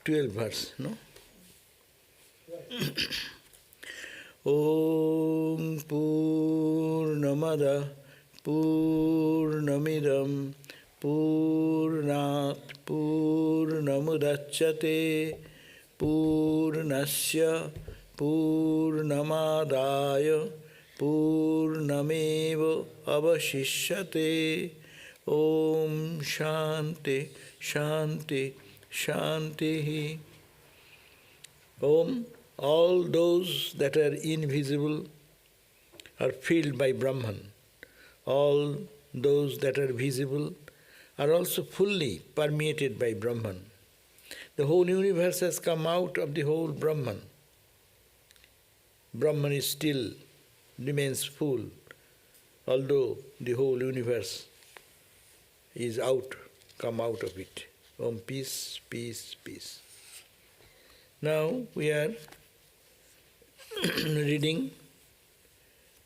12th verse, no? Om Purnamada Purnamidam Purnat Purnamudachyate Purnasya Purnamadaya Purnameva avashishyate. Om Shanti Shanti Shanti. Om, all those that are invisible are filled by Brahman. All those that are visible are also fully permeated by Brahman. The whole universe has come out of the whole Brahman. Brahman is still, remains full, although the whole universe is out, come out of it. Om, peace, peace, peace. Now we are reading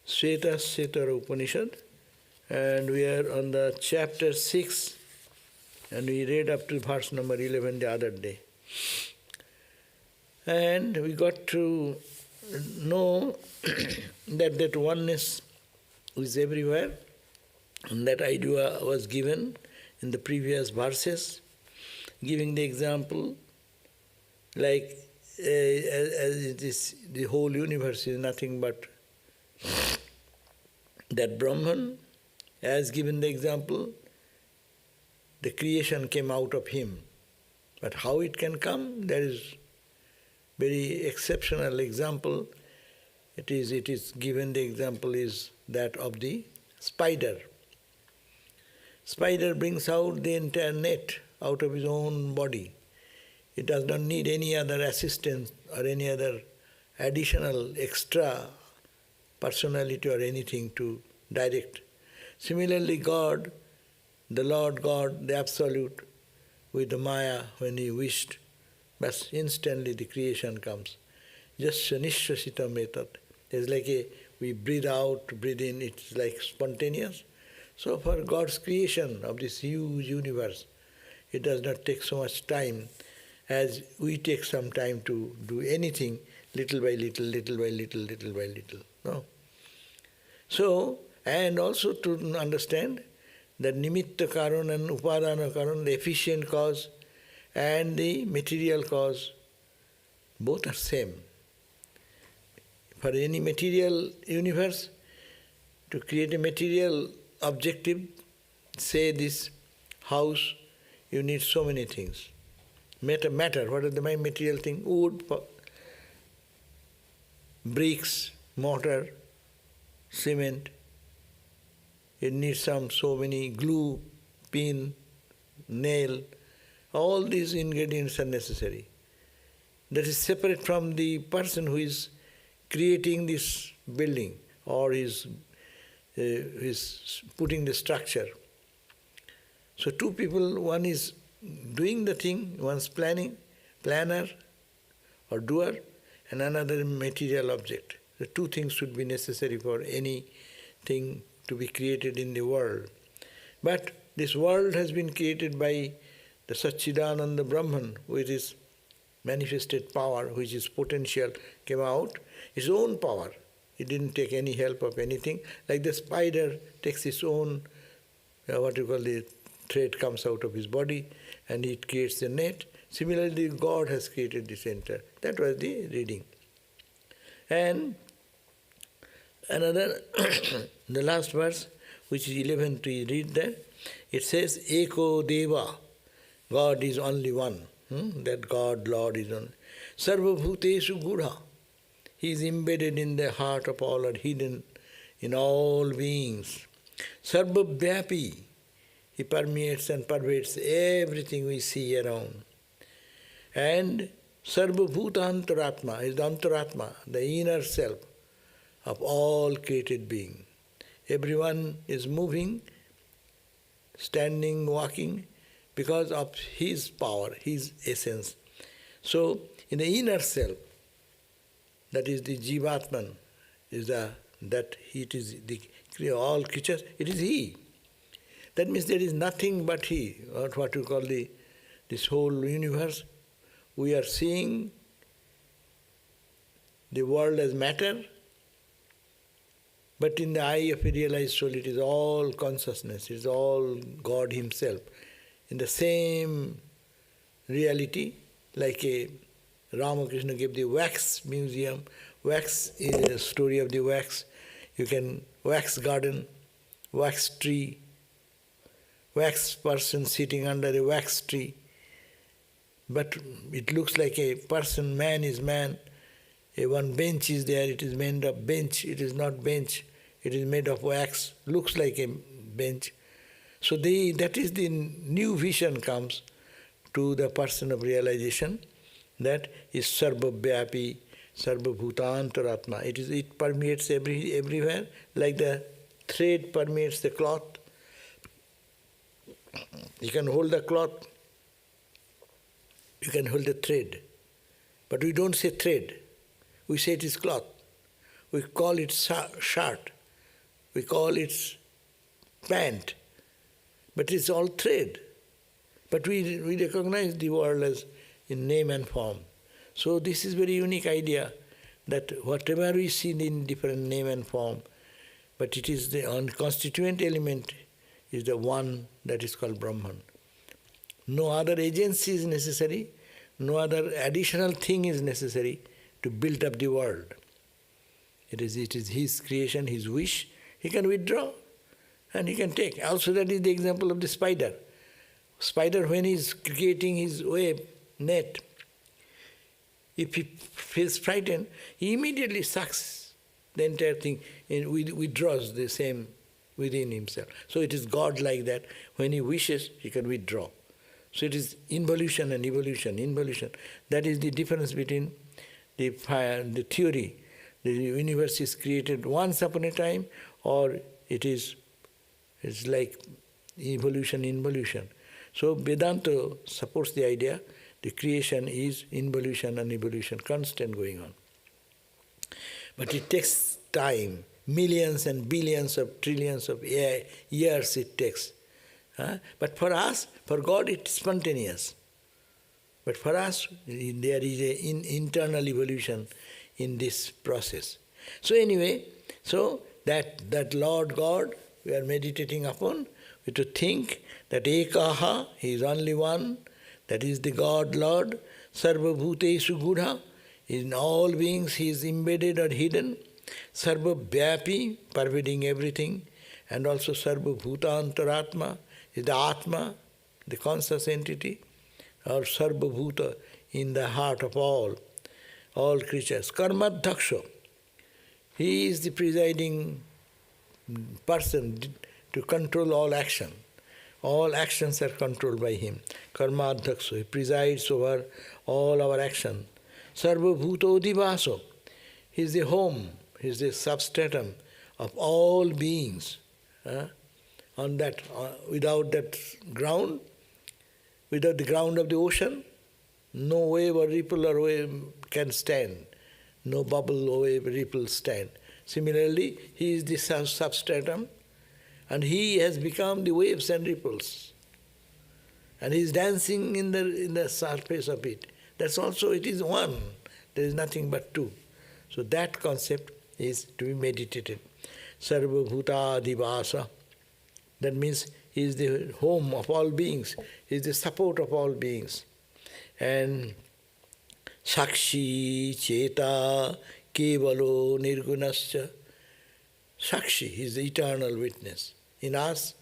Śvetāśvatara Upanishad, and we are on the chapter 6, and we read up to verse number 11 the other day. And we got to know that oneness is everywhere, and that idea was given in the previous verses, giving the example like as it is, the whole universe is nothing but that Brahman, as given the example, the creation came out of him. But how it can come, that is very exceptional example. It is given, the example is that of the spider. Spider brings out the entire net out of his own body. It does not need any other assistance or any other additional extra personality or anything to direct. Similarly, God, the Lord God, the Absolute, with the Maya, when He wished, but instantly the creation comes. Just niṣedhuḥ method. It's like we breathe out, breathe in, it's like spontaneous. So for God's creation of this huge universe, it does not take so much time as we take some time to do anything, little by little, little by little, little by little. No. So, and also to understand that nimitta karan and upadana karan, the efficient cause and the material cause, both are same. For any material universe, to create a material objective, say this house, you need so many things. Matter, what are the material thing? Wood, bricks, mortar, cement. It needs so many glue, pin, nail. All these ingredients are necessary. That is separate from the person who is creating this building or is putting the structure. So two people, one is doing the thing, one's planner or doer, and another material object. The two things should be necessary for anything to be created in the world. But this world has been created by the Satchidananda Brahman, with his manifested power, which is potential, came out, his own power. He didn't take any help of anything. Like the spider takes his own, the thread comes out of his body, and it creates the net. Similarly, God has created this entire. That was the reading. And another, the last verse, which is 11th, we read that. It says, Eko devā, God is only one. That God, Lord is only. Sarva bhuteshu gudha. He is embedded in the heart of all, or hidden in all beings. Sarva vyapi. He permeates and pervades everything we see around. And Sarva bhuta antaratma is the antaratma, the inner self of all created being. Everyone is moving, standing, walking, because of his power, his essence. So, in the inner self, that is the jivatman, all creatures, it is he. That means there is nothing but he, or what you call this whole universe, we are seeing the world as matter, but in the eye of a realized soul it is all consciousness, it is all God Himself. In the same reality, like a Ramakrishna gave the wax museum. Wax is a story of the wax. You can wax garden, wax tree, wax person sitting under a wax tree. But it looks like a person, man is man. One bench is there, it is made of bench, it is not bench, it is made of wax, looks like a bench. So that is the new vision comes to the person of realization, that is sarva vyapi, sarva bhutantaratma. It permeates everywhere, like the thread permeates the cloth. You can hold the cloth, you can hold the thread, but we don't say thread. We say it is cloth. We call it shirt. We call it pant. But it's all thread. But we recognize the world as in name and form. So this is very unique idea, that whatever we see in different name and form, but it is the constituent element is the one that is called Brahman. No other agency is necessary, no other additional thing is necessary to build up the world. It is His creation, His wish. He can withdraw and He can take. Also that is the example of the spider. Spider, when he is creating his web, net, if he feels frightened, he immediately sucks the entire thing and withdraws the same within himself. So it is God like that. When He wishes, He can withdraw. So it is involution and evolution, involution. That is the difference between the theory, the universe is created once upon a time, or it's like evolution, involution. So Vedanta supports the idea the creation is involution and evolution, constant going on. But it takes time, millions and billions of trillions of years it takes. But for us, for God, it's spontaneous. But for us, there is an internal evolution in this process. So anyway, so that Lord God we are meditating upon, we have to think that ekaha, He is only one, that is the God Lord, sarva bhuteshu gudha, in all beings He is embedded or hidden, sarva vyapi, pervading everything, and also sarva bhutantaratma, is the Atma, the conscious entity, or sarva bhuta, in the heart of all creatures. Karmadhaksha, He is the presiding person to control all action. All actions are controlled by Him. Karmadhaksha, He presides over all our action. Sarva bhuto divaso, He is the home, He is the substratum of all beings. On that, without that ground, without the ground of the ocean, no wave or ripple or wave can stand. No bubble or wave, ripple stand. Similarly, He is the substratum, and He has become the waves and ripples. And He is dancing in the surface of it. That's also, it is one. There is nothing but two. So that concept is to be meditated. Sarva bhuta adhivasa. That means He is the home of all beings. He is the support of all beings. And sakshi cheta kevalo nirgunascha. Sakshi, He is the eternal witness. In us,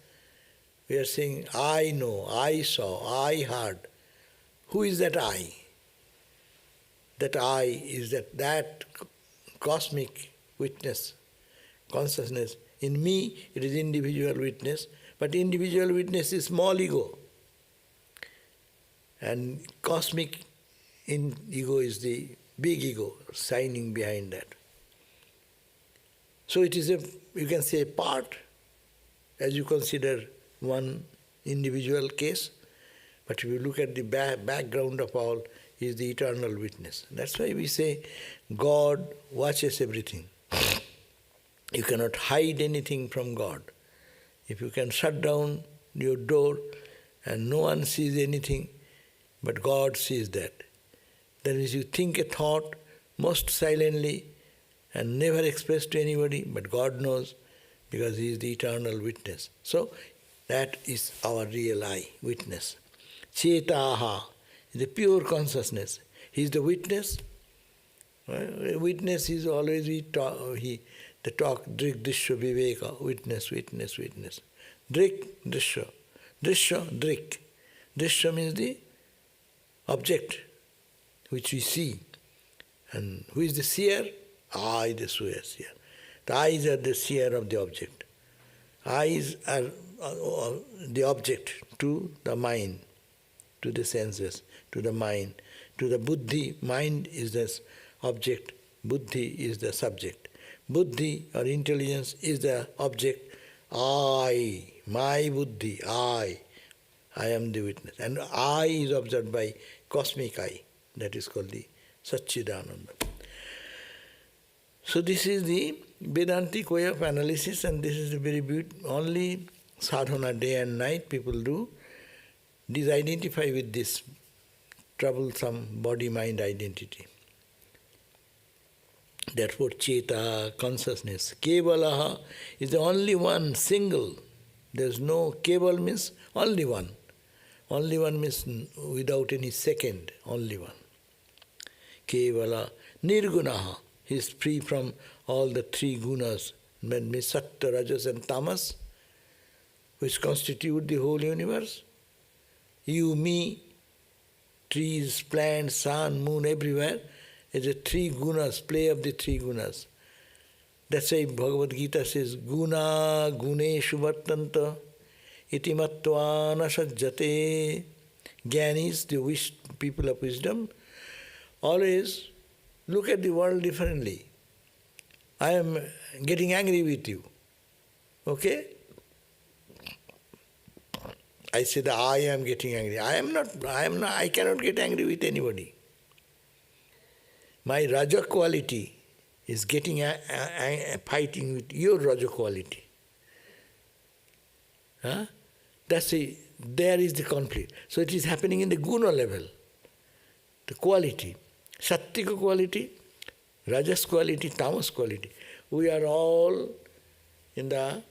we are saying, I know, I saw, I heard. Who is that I? That I is that cosmic witness, consciousness. In me, it is individual witness, but individual witness is small ego. And cosmic ego is the big ego, signing behind that. So it is you can say, part, as you consider one individual case, but if you look at the background of all, He is the eternal witness. That's why we say God watches everything. You cannot hide anything from God. If you can shut down your door and no one sees anything, but God sees that. That means you think a thought most silently and never expressed to anybody, but God knows because He is the eternal witness. So that is our real I, witness. Śvetāśvatara is the pure consciousness. He is the witness. Witness is always the talk, drik, drisya, viveka, witness, witness, witness. Drik, drisya. Drisya, drik. Drisya means the object which we see. And who is the seer? I, the seer. The eyes are the seer of the object. Eyes are the object to the mind, to the senses, to the mind, to the buddhi. Mind is the object, buddhi is the subject. Buddhi or intelligence is the object. I, my buddhi, I am the witness. And I is observed by cosmic eye. That is called the Satchidananda. So this is the Vedantic way of analysis, and this is the very beautiful, only sadhana day and night people do, disidentify with this troublesome body-mind identity. Therefore, Cheta, consciousness, Kevalaha is the only one, single. There is no, Keval means only one. Only one means without any second, only one. Kevala, Nirgunaha, he is free from all the three gunas, means Sattva, Rajas and Tamas, which constitute the whole universe. You, me, trees, plants, sun, moon, everywhere, is the three gunas, play of the three gunas. That's why Bhagavad Gita says, Guna guneshu vartanta iti mattva nasajjate. Jnanis, the people of wisdom, always look at the world differently. I am getting angry with you. Okay? I say that I am getting angry. I cannot get angry with anybody. My Raja quality is getting fighting with your Raja quality. Huh? There is the conflict. So it is happening in the guna level, the quality. Sattika quality, Rajas quality, Tamas quality. We are all in the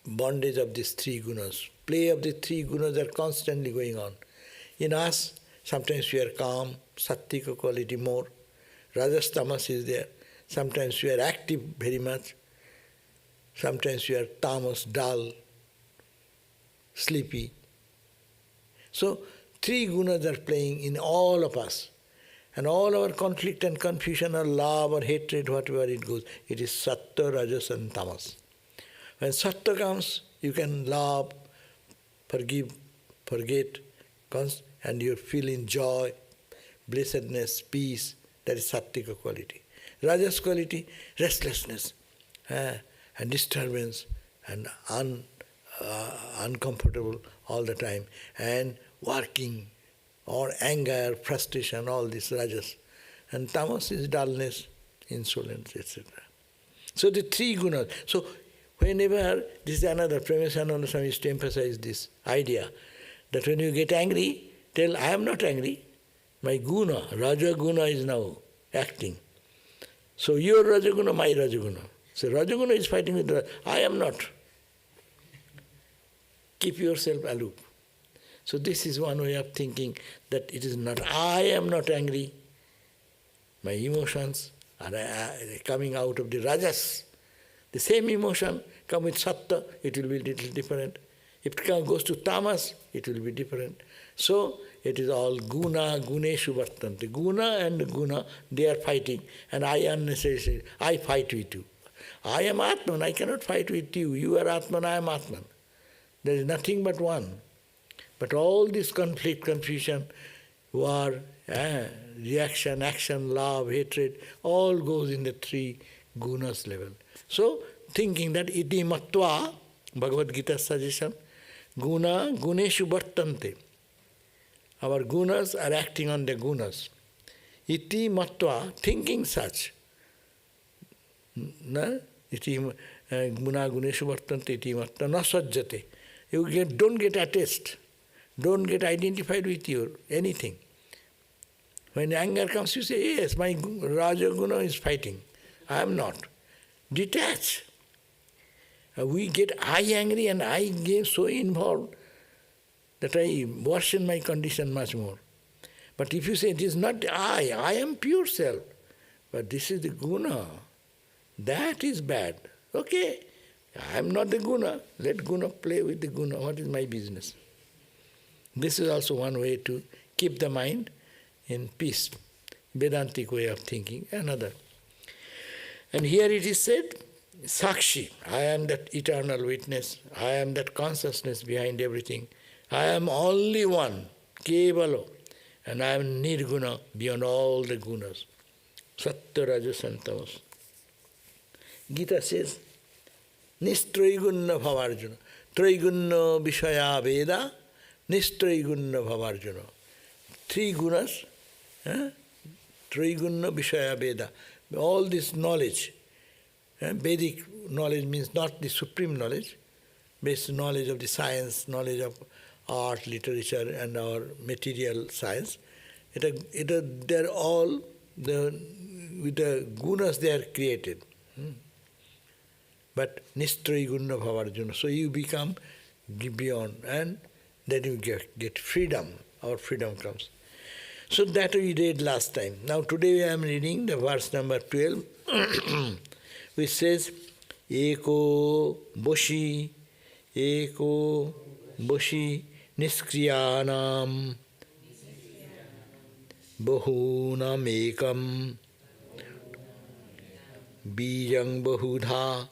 bondage of these three gunas. Play of the three gunas are constantly going on. In us, sometimes we are calm, Sattika quality more. Rajas, Tamas is there. Sometimes we are active very much. Sometimes we are Tamas, dull, sleepy. So, three gunas are playing in all of us. And all our conflict and confusion or love or hatred, whatever it goes, it is Sattva, Rajas and Tamas. When Sattva comes, you can love, forgive, forget, and you feel in joy, blessedness, peace. That is Sattika quality. Rajas quality, restlessness and disturbance and uncomfortable all the time, and working or anger, frustration, all this Rajas. And Tamas is dullness, insolence, etc. So the three gunas. So whenever, this is another, Premashananda Swami used to emphasize this idea, that when you get angry, tell, I am not angry. My guna, Raja guna is now acting. So your Raja guna, my Raja guna. So Raja guna is fighting with Raja. I am not. Keep yourself aloof. So this is one way of thinking, that it is not, I am not angry. My emotions are coming out of the Rajas. The same emotion come with Sattva, it will be little different. If it goes to Tamas, it will be different. So it is all guna, guneshu vartante. Guna and guna, they are fighting. And I unnecessarily, I fight with you. I am Atman, I cannot fight with you. You are Atman, I am Atman. There is nothing but one. But all this conflict, confusion, war, reaction, action, love, hatred, all goes in the three gunas level. So, thinking that iti mattva, Bhagavad Gita's suggestion, guna guneshu vartante. Our gunas are acting on the gunas. Iti mattva, thinking such. Iti guna guneshu vartante iti mattva nasajjate. You don't get attached. Don't get identified with your anything. When anger comes, you say, yes, my Rajaguna is fighting. I am not. Detach. We get angry and I get so involved that I worsen my condition much more. But if you say, it is not I am pure self, but this is the guna, that is bad. Okay, I am not the guna. Let guna play with the guna. What is my business? This is also one way to keep the mind in peace. Vedantic way of thinking, another. And here it is said, Sakshi, I am that eternal witness, I am that consciousness behind everything. I am only one, Kevalo, and I am nirguna, beyond all the gunas. Sattva, Rajas and Tamas. Gita says, Nistraigunna bhavarjuna. Traigunna vishaya veda, Nistraigunna bhavarjuna. Three gunas, Traigunna vishaya veda. All this knowledge, Vedic knowledge means not the supreme knowledge, basic knowledge of the science, knowledge of art, literature, and our material science. They're all, with the gunas they are created. But Nistraya Guna Bhavarjuna. So you become beyond, and then you get freedom. Our freedom comes. So that we read last time. Now today I am reading the verse number 12, which says, Eko Boshi Niskriyanam Bahunam Ekam Bijang Bahudha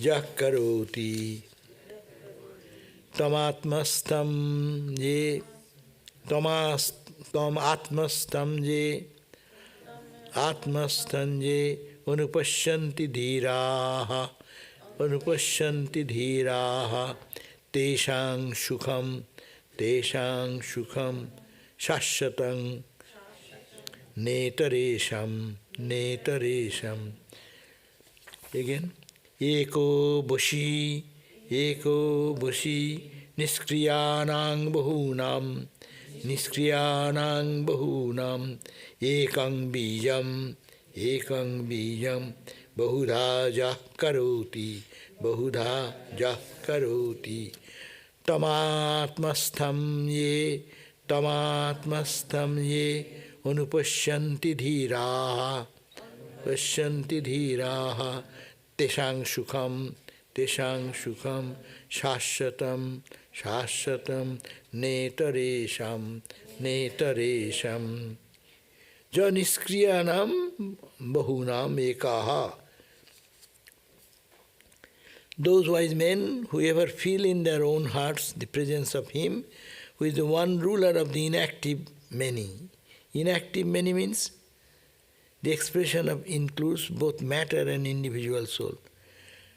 Jakaroti Tamatmastam Je Tam Atmastam Je Atmastam Je Anupashyanti dhiraha Teshang Shukham Shashyatam Netaresham Again, Eko Boshi Niskriyanang Bahunam Ekang Bijam Bahudha Jakaroti Tamatmastam Ye Anupashyanti dhiraha Teshang Shukham Shashyatam Netaresham Janiskriyanam Bahunam Ekaha. Those wise men who ever feel in their own hearts the presence of Him, who is the one ruler of the inactive many. Inactive many means the expression of includes both matter and individual soul.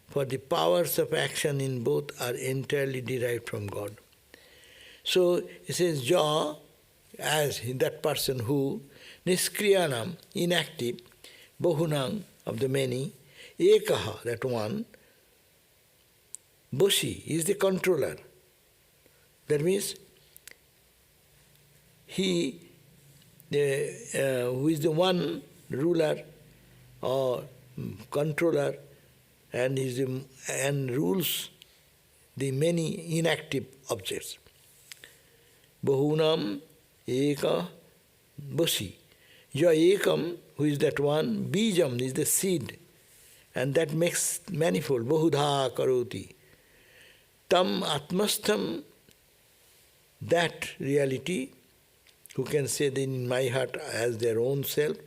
For the powers of action in both are entirely derived from God. So it says, Ja, as that person who, Niskriyanam, inactive, Bahunam, of the many, Ekaha, that one, Boshi is the controller. That means he, who is the one ruler or controller and rules the many inactive objects. Bahunam eka boshi. Ya ekam, who is that one, bijam is the seed, and that makes manifold. Bahudha karoti. Tam atmastam, that reality, who can say that in my heart as their own self,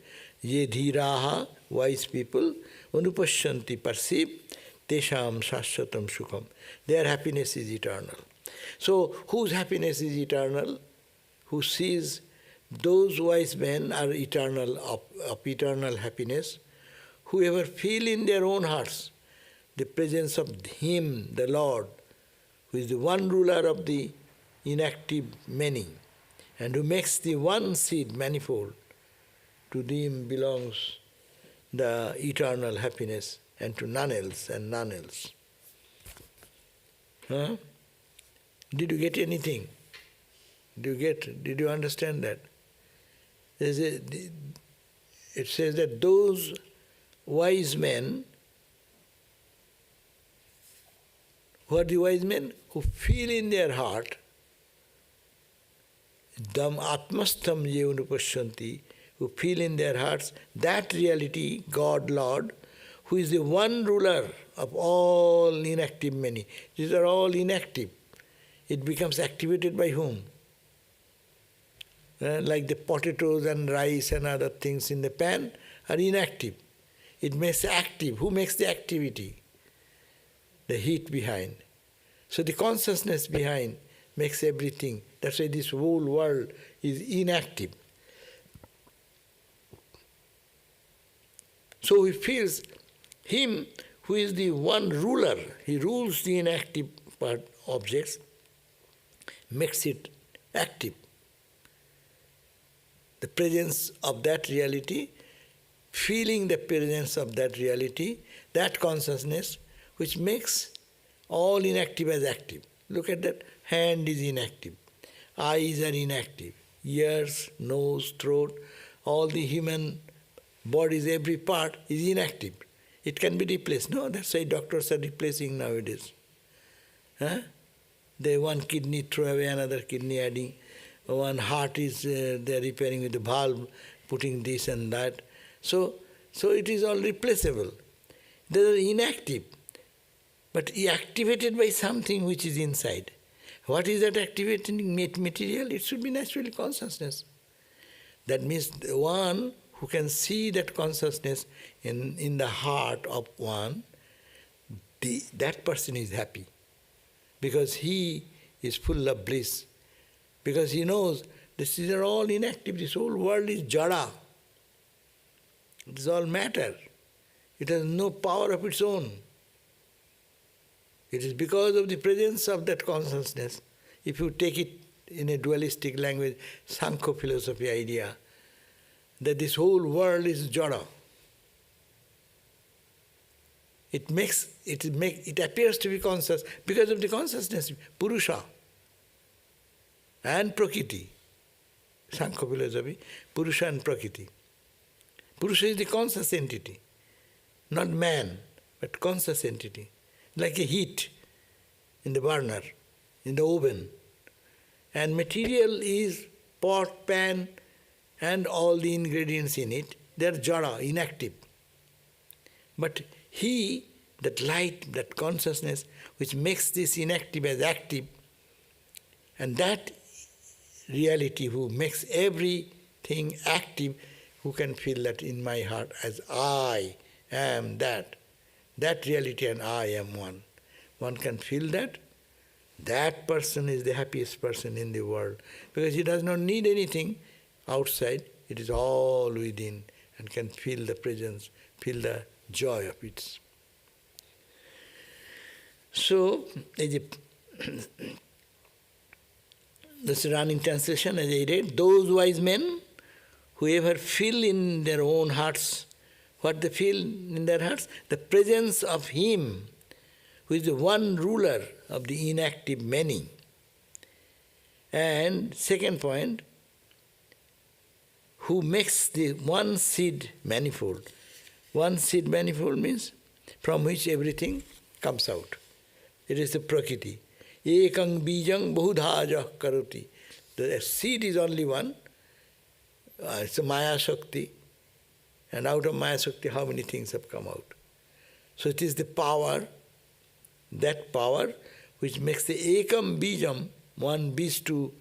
ye dhiraha, wise people, anupashyanti, perceive, tesham shashyatam sukham. Their happiness is eternal. So, whose happiness is eternal? Who sees those wise men are eternal, of eternal happiness, whoever feel in their own hearts the presence of Him, the Lord, who is the one ruler of the inactive many, and who makes the one seed manifold. To them belongs the eternal happiness, and to none else and none else. Huh? Did you get anything? Did you understand that? It says that those wise men, who are the wise men? Who feel in their heart, dam atmastham yevanupashyanti, who feel in their hearts that reality, God, Lord, who is the one ruler of all inactive many. These are all inactive. It becomes activated by whom? Like the potatoes and rice and other things in the pan are inactive. It makes active. Who makes the activity? The heat behind. So the consciousness behind makes everything. That's why this whole world is inactive. So he feels him who is the one ruler, he rules the inactive part objects, makes it active. The presence of that reality, feeling the presence of that reality, that consciousness, which makes all inactive as active. Look at that, hand is inactive, eyes are inactive, ears, nose, throat, all the human bodies, every part is inactive. It can be replaced. No, that's why doctors are replacing nowadays. They one kidney throw away, another kidney adding. One heart is they're repairing with the valve, putting this and that. So it is all replaceable. They are inactive, but activated by something which is inside. What is that activating material? It should be naturally consciousness. That means the one who can see that consciousness in the heart of one, that person is happy. Because he is full of bliss. Because he knows these are all inactive, this whole world is jada. It is all matter. It has no power of its own. It is because of the presence of that consciousness. If you take it in a dualistic language, Sankhya philosophy idea, that this whole world is jada. It appears to be conscious because of the consciousness, puruṣo and prakriti. Sankhya philosophy, puruṣo and prakriti. Puruṣo is the conscious entity, not man, but conscious entity. Like a heat in the burner, in the oven. And material is pot, pan, and all the ingredients in it. They are jada, inactive. But he, that light, that consciousness, which makes this inactive as active, and that reality who makes everything active, who can feel that in my heart as I am that reality and I am one. One can feel that. That person is the happiest person in the world because he does not need anything outside. It is all within and can feel the presence, feel the joy of it. So, this running translation as I read, those wise men who ever feel in their own hearts, what they feel in their hearts? The presence of Him who is the one ruler of the inactive many. And second point, who makes the one seed manifold. One seed manifold means from which everything comes out. It is the prakriti. Ekang bijang bahudhāja karoti. The seed is only one. It's a maya shakti. And out of maya shakti, how many things have come out? So it is the power, that power, which makes the ekam bijam, one beast, to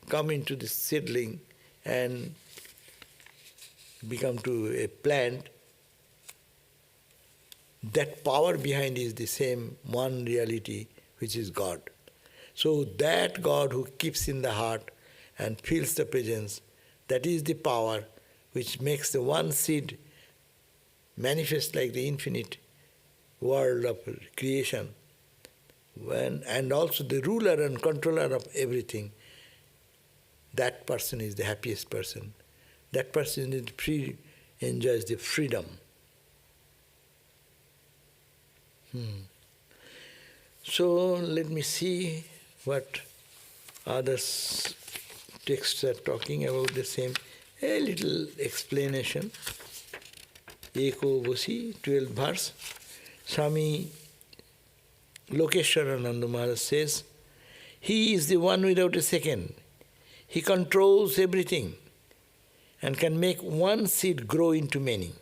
come into the seedling and become to a plant. That power behind is the same one reality, which is God. So that God who keeps in the heart and feels the presence, that is the power which makes the one seed manifest like the infinite world of creation, and also the ruler and controller of everything. That person is the happiest person. That person is free, enjoys the freedom. So let me see what other texts are talking about the same A little explanation. Eko Bosi, 12th verse. Swami Lokeshwarananda Maharaj says, He is the one without a second. He controls everything and can make one seed grow into many.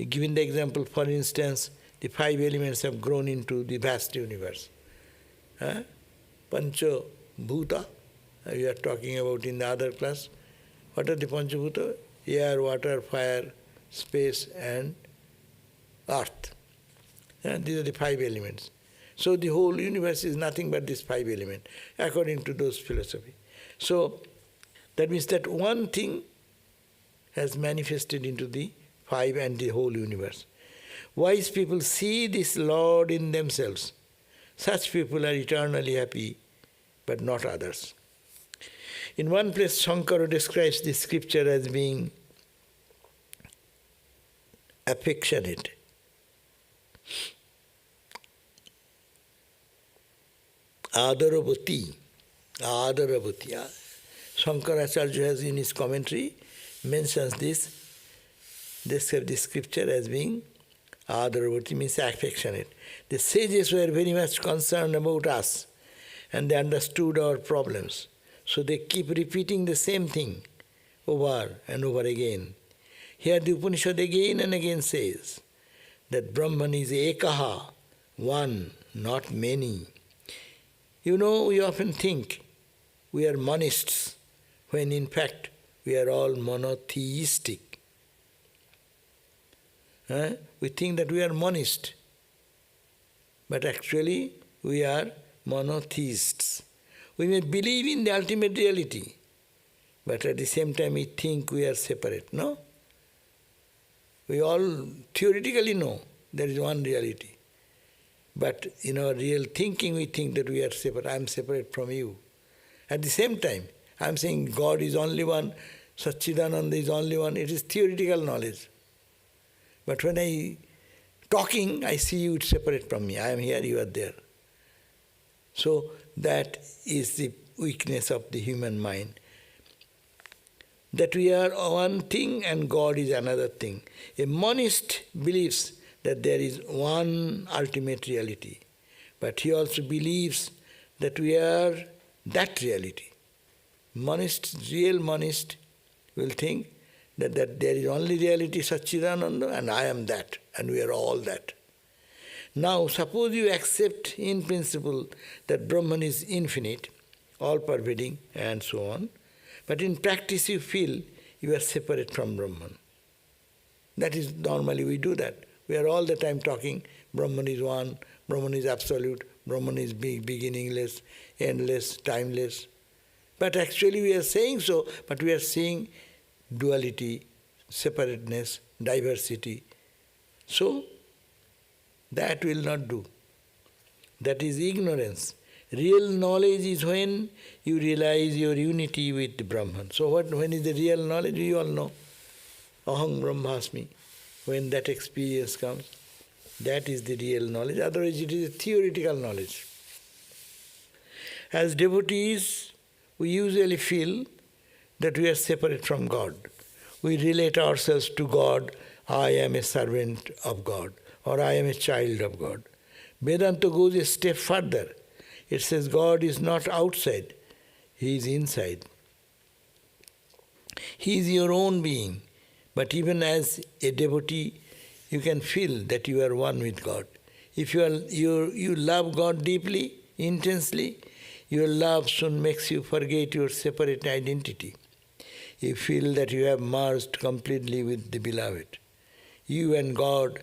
Given the example, for instance, the 5 elements have grown into the vast universe. Pancha Bhuta, we are talking about in the other class. What are the Pancha Bhuta? Air, water, fire, space and earth. These are the 5 elements. So the whole universe is nothing but this 5 elements, according to those philosophy. So that means that one thing has manifested into the 5 and the whole universe. Wise people see this Lord in themselves. Such people are eternally happy, but not others. In one place, Shankara describes the scripture as being affectionate. Adaravati. Shankaracharya has in his commentary mentions this. Describes the scripture as being Adaravati, means affectionate. The sages were very much concerned about us and they understood our problems. So they keep repeating the same thing over and over again. Here the Upanishad again and again says that Brahman is ekaha, one, not many. You know, we often think we are monists, when in fact we are all monotheistic. We think that we are monist, but actually we are monotheists. We may believe in the ultimate reality, but at the same time we think we are separate, no? We all theoretically know there is one reality. But in our real thinking we think that we are separate. I am separate from you. At the same time, I am saying God is only one, Satchidananda is only one. It is theoretical knowledge. But when I talking, I see you separate from me. I am here, you are there. So that is the weakness of the human mind. That we are one thing and God is another thing. A monist believes that there is one ultimate reality. But he also believes that we are that reality. Real monist will think that there is only reality Satchidananda and I am that and we are all that. Now suppose you accept in principle that Brahman is infinite, all-pervading and so on, but in practice you feel you are separate from Brahman. That is normally we do that. We are all the time talking, Brahman is one, Brahman is absolute, Brahman is beginningless, endless, timeless. But actually we are saying so, but we are seeing duality, separateness, diversity. So, that will not do. That is ignorance. Real knowledge is when you realize your unity with Brahman. So when is the real knowledge? You all know. Aham Brahmasmi. When that experience comes, that is the real knowledge. Otherwise it is a theoretical knowledge. As devotees, we usually feel that we are separate from God. We relate ourselves to God, I am a servant of God, or I am a child of God. Vedanta goes a step further. It says God is not outside, He is inside. He is your own being. But even as a devotee, you can feel that you are one with God. If you love God deeply, intensely, your love soon makes you forget your separate identity. You feel that you have merged completely with the Beloved. You and God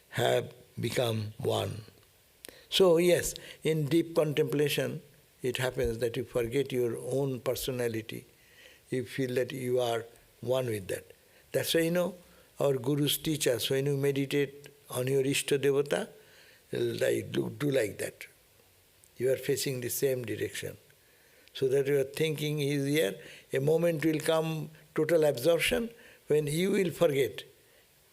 have become one. So yes, in deep contemplation, it happens that you forget your own personality. You feel that you are one with that. That's why, our gurus teach us, when you meditate on your Ishta Devata, do like that. You are facing the same direction. So that your thinking is here. A moment will come, total absorption, when you will forget.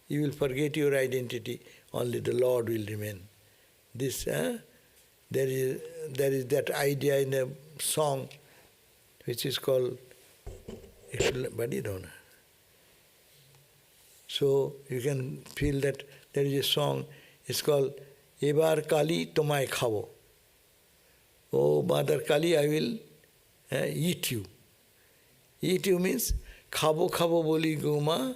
You will forget your identity, only the Lord will remain. There is that idea in a song which is called body donor. So you can feel that there is a song, it's called Ebar Kali Tomai Khavo. Oh Mother Kali, I will eat you. Eat you means khabo khabo boli goma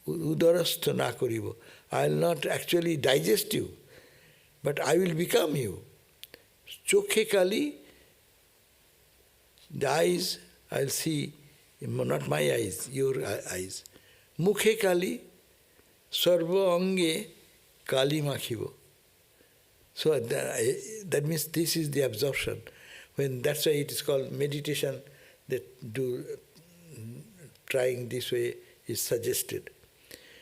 udarastha na koribo. I will not actually digest you, but I will become you. Chokhe Kali, the eyes, I will see, not my eyes, your eyes. Mukhe Kali, sarva ange Kali makhibo. So that means this is the absorption. That's why it is called meditation, that trying this way is suggested.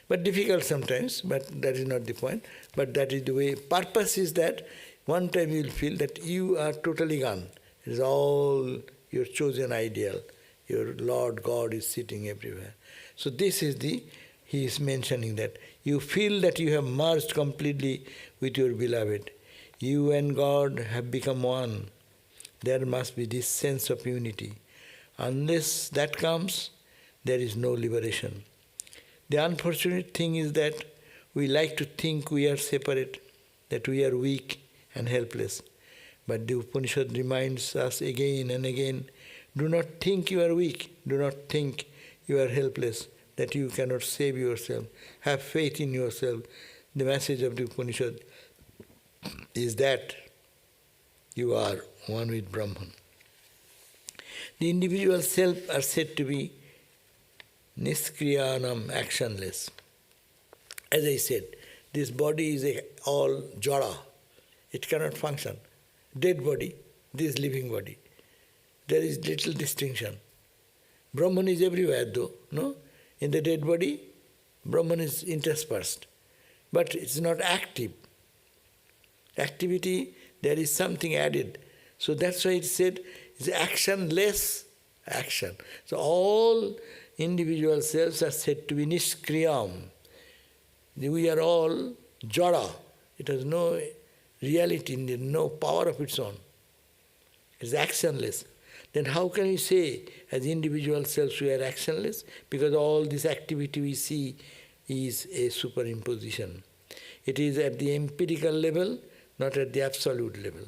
But difficult sometimes, but that is not the point. But that is the way. Purpose is that one time you will feel that you are totally gone. It is all your chosen ideal. Your Lord God is sitting everywhere. So this is he is mentioning that. You feel that you have merged completely with your beloved. You and God have become one. There must be this sense of unity. Unless that comes, there is no liberation. The unfortunate thing is that we like to think we are separate, that we are weak and helpless. But the Upanishad reminds us again and again, do not think you are weak, do not think you are helpless, that you cannot save yourself. Have faith in yourself. The message of the Upanishad is that you are one with Brahman. The individual self are said to be niṣkriyanam, actionless. As I said, this body is all jada. It cannot function. Dead body, this living body. There is little distinction. Brahman is everywhere though, no? In the dead body, Brahman is interspersed. But it's not active. Activity, there is something added. So that's why it said, it's actionless action. So all individual selves are said to be niṣkriyam. We are all jada. It has no reality, no power of its own. It's actionless. Then how can we say, as individual selves, we are actionless? Because all this activity we see is a superimposition. It is at the empirical level, not at the absolute level.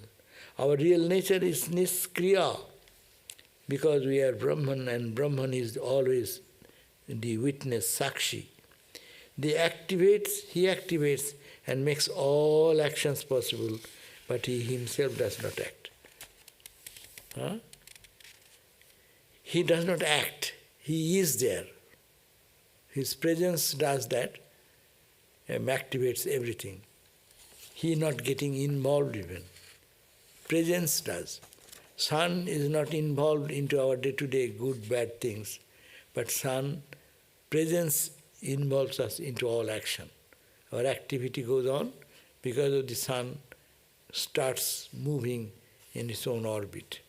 Our real nature is niṣkriya, because we are Brahman, and Brahman is always the witness, sakshi. He activates and makes all actions possible, but he himself does not act. He does not act, he is there. His presence does that, activates everything. He is not getting involved even. Presence does. Sun is not involved into our day-to-day good, bad things, but sun, presence involves us into all action. Our activity goes on because of the sun starts moving in its own orbit.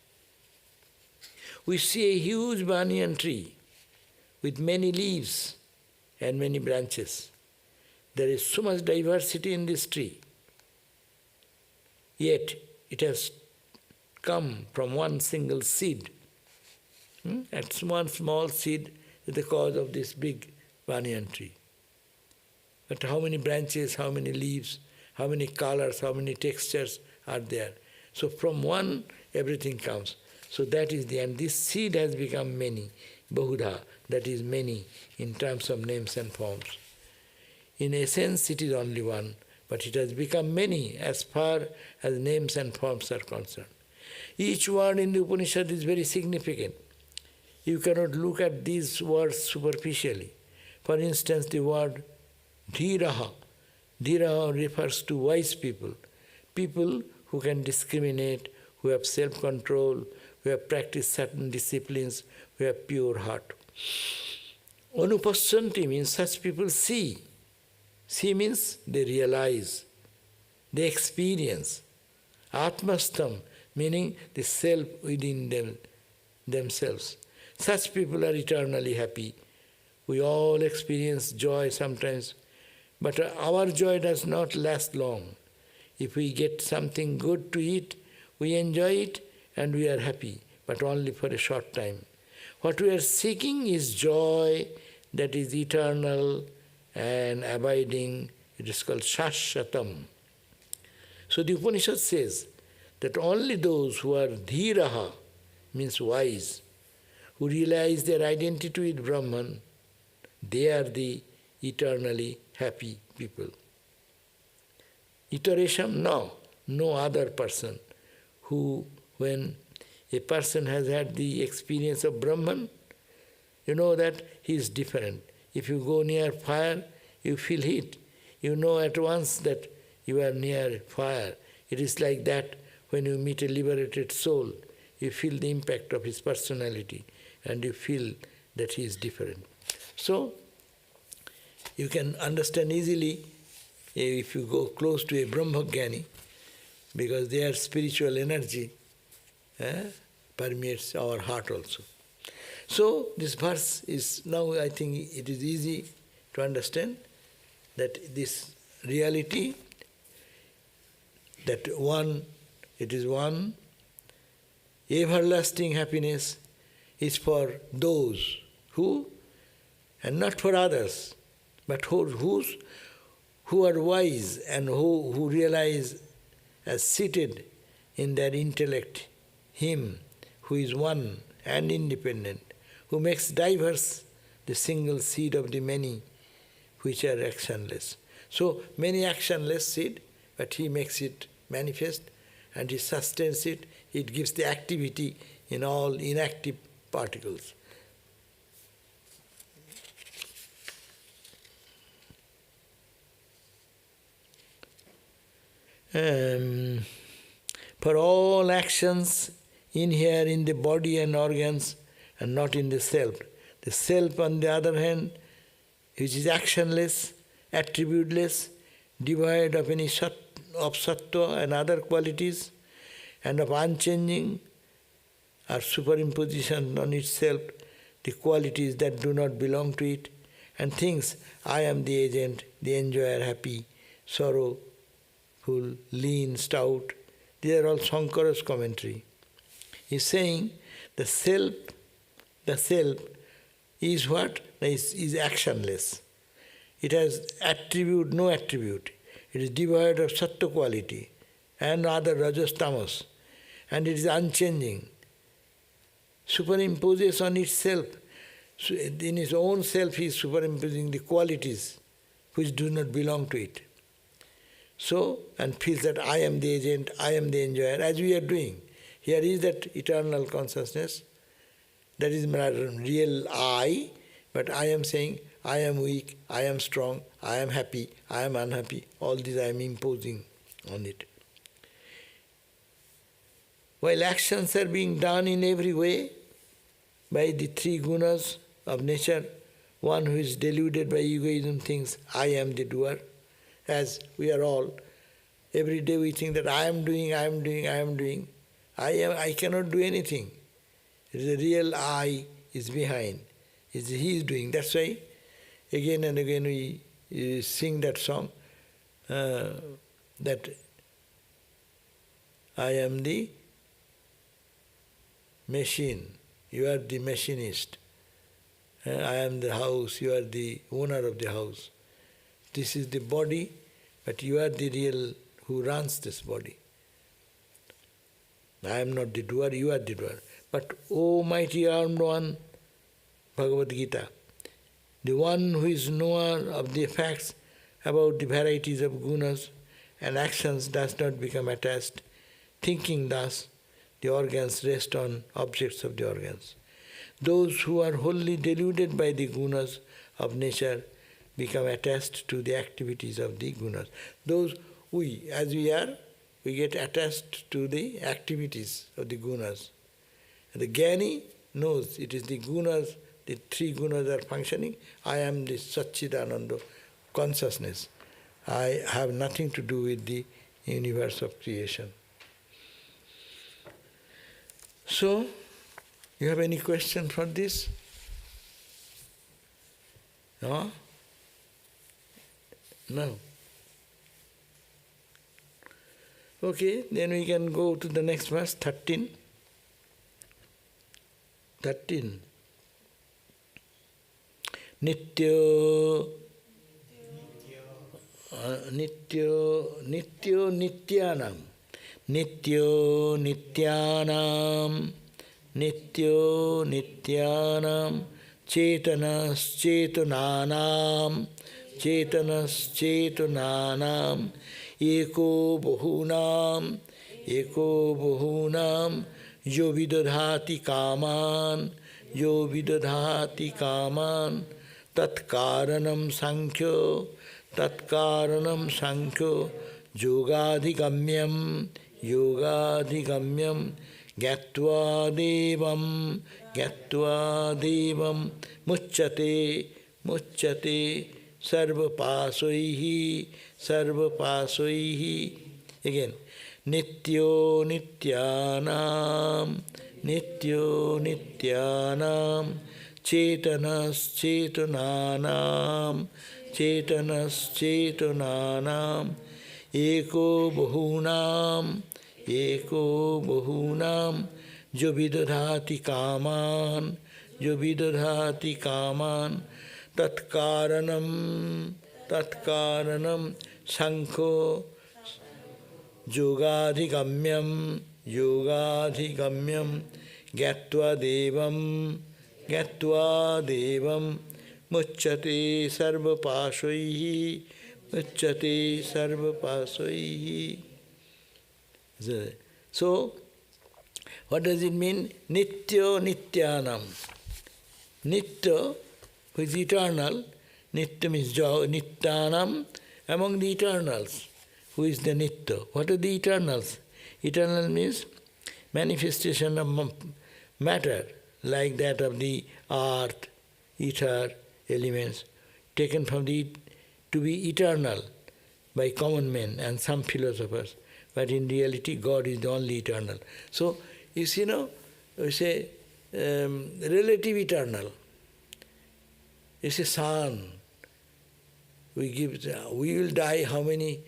We see a huge banyan tree with many leaves and many branches. There is so much diversity in this tree. Yet it has come from one single seed. That's one small seed is the cause of this big banyan tree. But how many branches, how many leaves, how many colors, how many textures are there? So from one, everything comes. So that is and this seed has become many, bahudha, that is many in terms of names and forms. In essence, it is only one, but it has become many as far as names and forms are concerned. Each word in the Upanishad is very significant. You cannot look at these words superficially. For instance, the word dhiraha. Dhiraha refers to wise people, people who can discriminate, who have self-control, who have practiced certain disciplines, who have pure heart. Anupashyanti means such people see. See means they realize, they experience. Atmastham meaning the self within themselves. Such people are eternally happy. We all experience joy sometimes, but our joy does not last long. If we get something good to eat, we enjoy it and we are happy, but only for a short time. What we are seeking is joy that is eternal and abiding. It is called śocati. So the Upanishad says that only those who are dhīraha, means wise, who realize their identity with Brahman, they are the eternally happy people. Iteration, no other person who, when a person has had the experience of Brahman, you know that he is different. If you go near fire, you feel heat. You know at once that you are near fire. It is like that when you meet a liberated soul. You feel the impact of his personality and you feel that he is different. So, you can understand easily if you go close to a Brahmagyani, because their spiritual energy permeates our heart also. So this verse is now, I think it is easy to understand that this reality, that one, it is one, everlasting happiness is for those who, and not for others, but who are wise and who realize as seated in their intellect Him who is one and independent, who makes diverse the single seed of the many which are actionless. So many actionless seed, but He makes it manifest and He sustains it. It gives the activity in all inactive particles. For all actions inhere in the body and organs and not in the self. The self, on the other hand, which is actionless, attributeless, devoid of any of sattva and other qualities, and of unchanging, are superimposition on itself the qualities that do not belong to it, and thinks, I am the agent, the enjoyer, happy, sorrowful, lean, stout. These are all Shankara's commentary. He is saying the self is what? Is actionless. It has attribute, no attribute. It is devoid of sattva quality and other rajas tamas, and it is unchanging. Superimposes on itself. So in his own self he is superimposing the qualities which do not belong to it. So, and feels that I am the agent, I am the enjoyer, as we are doing. Here is that eternal consciousness, that is my real I, but I am saying, I am weak, I am strong, I am happy, I am unhappy, all these I am imposing on it. While actions are being done in every way by the three gunas of nature, one who is deluded by egoism thinks, I am the doer. As we are all, every day we think that I am doing. I cannot do anything. The real I is behind. He is doing. That's why again and again we sing that song, that I am the machine, you are the machinist. I am the house, you are the owner of the house. This is the body, but you are the real who runs this body. I am not the doer, you are the doer. But, O mighty armed one, Bhagavad Gita, the one who is knower of the facts about the varieties of gunas and actions does not become attached. Thinking thus, the organs rest on objects of the organs. Those who are wholly deluded by the gunas of nature become attached to the activities of the gunas. Those as we are, we get attached to the activities of the gunas. And the Jnani knows it is the gunas, the three gunas are functioning. I am the Satchidananda consciousness. I have nothing to do with the universe of creation. So, you have any question for this? No? No. Okay, then we can go to the next verse, 13. 13. nityo, nityo nityanam, nityo nityanam, nityo nityanam, chetanas chetananam, chetanas chetananam, eko bahunam, yo vidadhati kaman, tatkaranam sankhyo, yogadhigamyam, gyatva devam, muchyate, sarvapasoihi. Again, nityo nityanam, chetanas chetananam, eko bahunam, jo vidadhati kaman, tatkaranam sankho, yogadhigamyam, gyatva devam, muchyate sarvapasoihi. So, what does it mean? Nityo nityanam. Nitya, who is eternal, Nitya means nityanam, among the eternals. Who is the Nitya? What are the eternals? Eternal means manifestation of matter, like that of the earth, ether, elements, taken from to be eternal by common men and some philosophers. But in reality, God is the only eternal. So, you see, we say relative eternal. You say sun. We will die, how many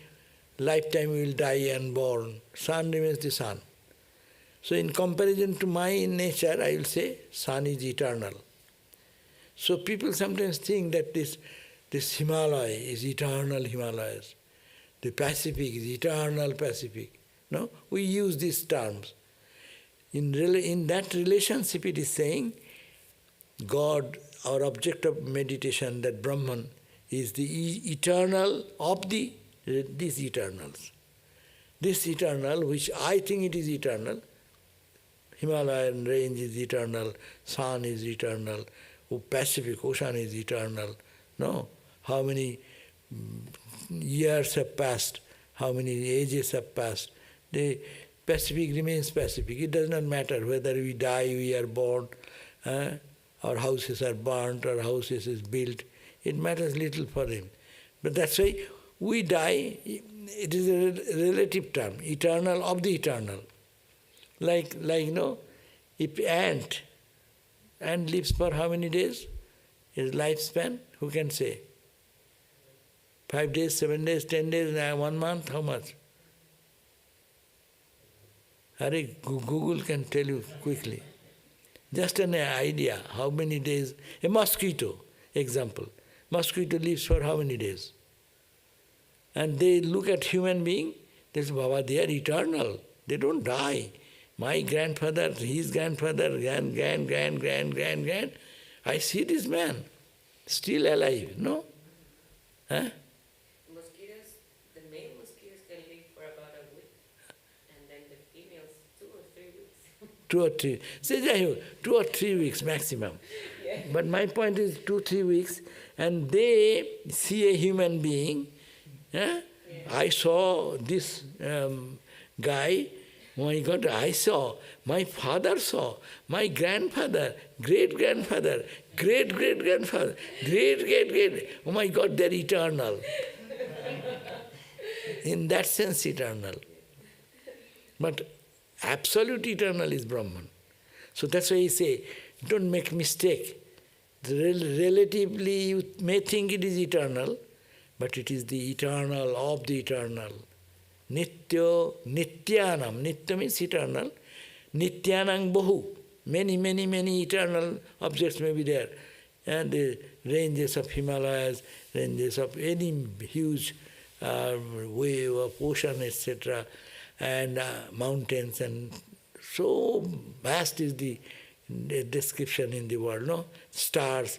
lifetime we will die and born. Sun remains the sun. So in comparison to my nature, I will say sun is eternal. So people sometimes think that this Himalaya is eternal Himalayas. The Pacific is eternal Pacific. No, we use these terms. In that relationship, it is saying God, our object of meditation, that Brahman, is the eternal of these eternals. This eternal, which I think it is eternal, Himalayan range is eternal, sun is eternal, Pacific Ocean is eternal. No, how many years have passed, how many ages have passed. The Pacific remains Pacific. It does not matter whether we die, we are born, our houses are burnt, our houses is built. It matters little for him. But that's why we die, it is a relative term, eternal of the eternal. Like if ant lives for how many days? His lifespan, who can say? 5 days, 7 days, 10 days, 1 month, how much? Google can tell you quickly. Just an idea, how many days. A mosquito, example. Mosquito lives for how many days? And they look at human being, they say, Baba, they are eternal. They don't die. My grandfather, his grandfather, grand, I see this man, still alive, no? Huh? Mosquitoes, the male mosquitoes can live for about a week, and then the females 2 or 3 weeks. 2 or 3. Say 2 or 3 weeks maximum. Yeah. But my point is 2 or 3 weeks, and they see a human being. Yeah? I saw this guy. Oh my God, I saw, my father saw, my grandfather, great-grandfather, great-great-grandfather, great-great-great. Oh my God, they're eternal. In that sense, eternal. But absolute eternal is Brahman. So that's why I say, don't make mistake. Relatively, you may think it is eternal, but it is the eternal of the eternal. Nityo, nityanam. Nitya means eternal. Nityanam bahu. Many eternal objects may be there. and the ranges of Himalayas, ranges of any huge wave of ocean, etc., and mountains, and so vast is the description in the world, no? Stars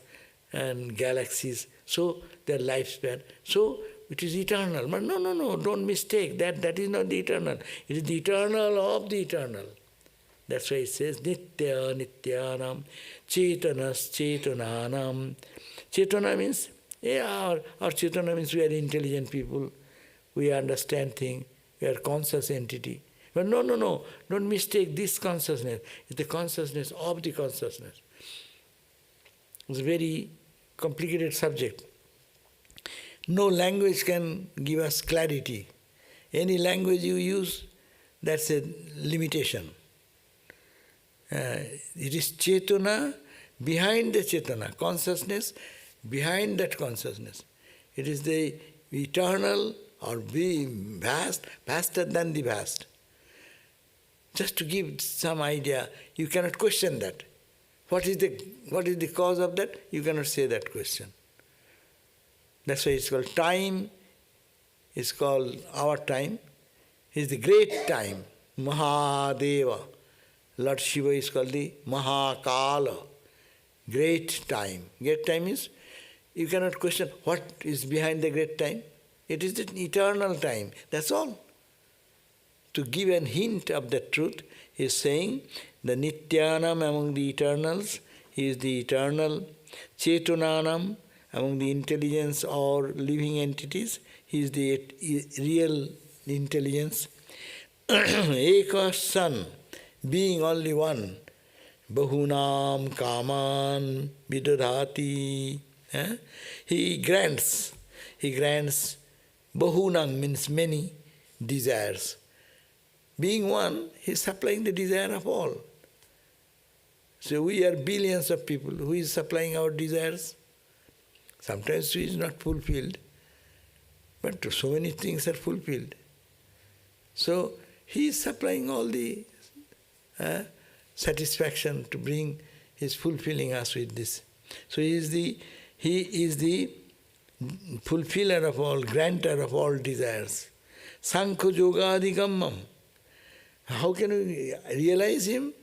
and galaxies, so their lifespan. So it is eternal. But no, don't mistake. That is not the eternal. It is the eternal of the eternal. That's why it says, Nitya Nityanam Chetanas Chetananam. Chetana means, our Chetana means we are intelligent people, we understand things, we are conscious entity. But no, don't mistake this consciousness. It's the consciousness of the consciousness. It's a very complicated subject. No language can give us clarity. Any language you use, that's a limitation. It is Chetana behind the Chetana, consciousness behind that consciousness. It is the eternal or vast, vaster than the vast. Just to give some idea, you cannot question that. What is the cause of that? You cannot say that question. That's why it's called time. It's called our time. It's the great time. Mahadeva. Lord Shiva is called the Mahakala. Great time. Great time is, you cannot question what is behind the great time. It is the eternal time. That's all. To give a hint of the truth, he is saying, the Nityanam among the eternals, he is the eternal. Chetananam among the intelligence or living entities, he is the real intelligence. Eka San, being only one. Bahunam kaman vidadhati. He grants. Bahunam means many desires. Being one, he is supplying the desire of all. So we are billions of people. Who is supplying our desires? Sometimes he is not fulfilled, but so many things are fulfilled. So he is supplying all the satisfaction to bring his fulfilling us with this. So he is the fulfiller of all, granter of all desires. Sankho yogādi gammam. How can we realize him?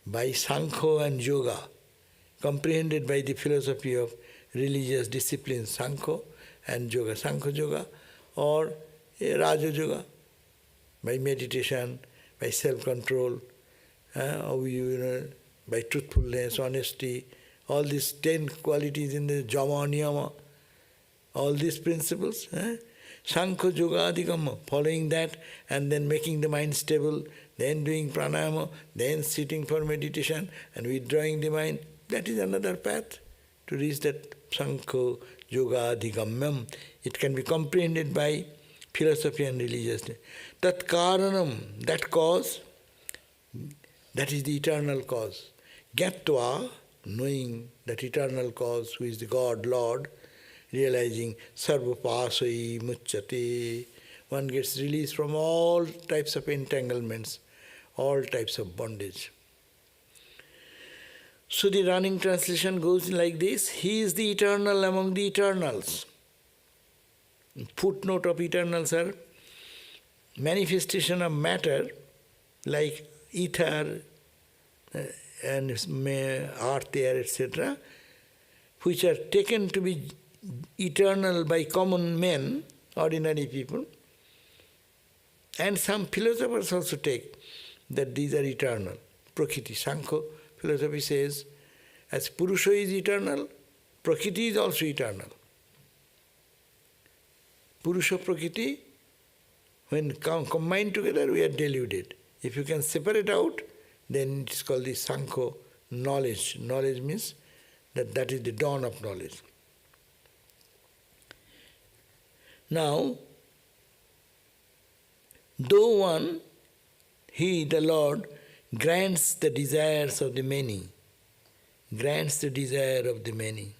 By Sankho and Yoga, comprehended by the philosophy of religious disciplines, Sankho and Yoga. Sankho Yoga or Raja Yoga, by meditation, by self-control, by truthfulness, honesty, all these 10 qualities in the jama, niyama, all these principles. Sankho yogadikam, following that and then making the mind stable, then doing pranayama, then sitting for meditation and withdrawing the mind. That is another path to reach that Sankho yogadhigamyam. It can be comprehended by philosophy and religiousness. Tat karanam, that cause, that is the eternal cause. Gyatva, knowing that eternal cause, who is the God, Lord, realizing sarva pasai muhyate, one gets released from all types of entanglements, all types of bondage. So the running translation goes like this: He is the eternal among the eternals. Footnote of eternals are manifestation of matter, like ether and earth, air, etc., which are taken to be eternal by common men, ordinary people, and some philosophers also take that these are eternal. Prakriti, Sankho philosophy says, as puruṣo is eternal, prakriti is also eternal. Puruṣo, prakriti, when combined together, we are deluded. If you can separate out, then it is called the Sankho knowledge. Knowledge means that is the dawn of knowledge. Now, though one, he, the Lord, grants the desires of the many, grants the desire of the many.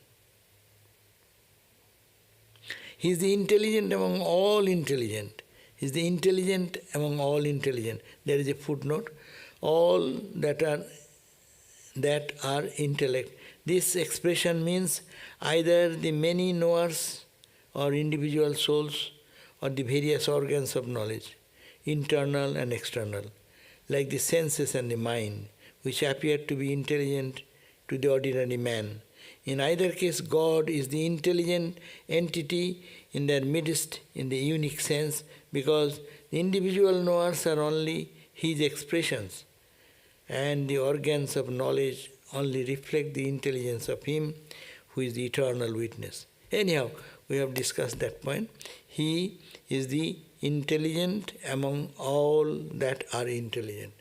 He is the intelligent among all intelligent. He is the intelligent among all intelligent. There is a footnote. All that are that are intellect. This expression means either the many knowers or individual souls or the various organs of knowledge, internal and external, like the senses and the mind, which appear to be intelligent to the ordinary man. In either case, God is the intelligent entity in their midst in the unique sense, because the individual knowers are only His expressions, and the organs of knowledge only reflect the intelligence of Him who is the eternal witness. Anyhow, we have discussed that point. He is the intelligent among all that are intelligent.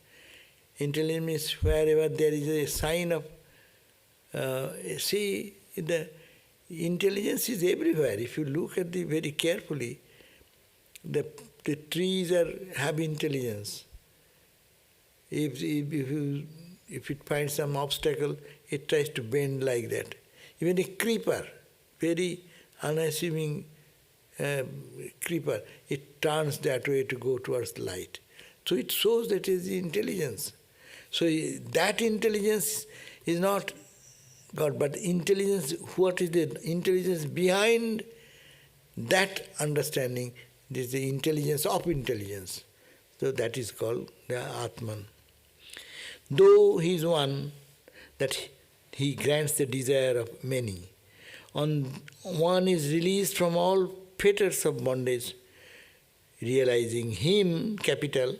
Intelligent means wherever there is a sign of, see, the intelligence is everywhere. If you look at it very carefully, the trees have intelligence. If it finds some obstacle, it tries to bend like that. Even a creeper, very unassuming creeper, it turns that way to go towards the light. So it shows that it is intelligence. So that intelligence is not God, but intelligence, what is the intelligence behind that understanding? This is the intelligence of intelligence. So that is called the Atman. Though He is one, that He grants the desire of many. One is released from all fetters of bondage, realizing Him, capital,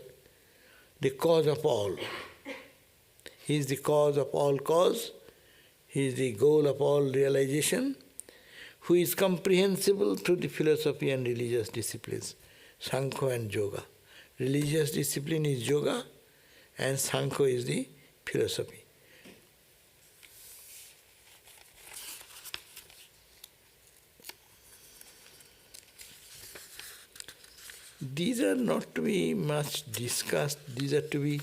the cause of all. He is the cause of all cause. He is the goal of all realization, who is comprehensible through the philosophy and religious disciplines, Sankho and Yoga. Religious discipline is Yoga, and Sankho is the philosophy. These are not to be much discussed, these are to be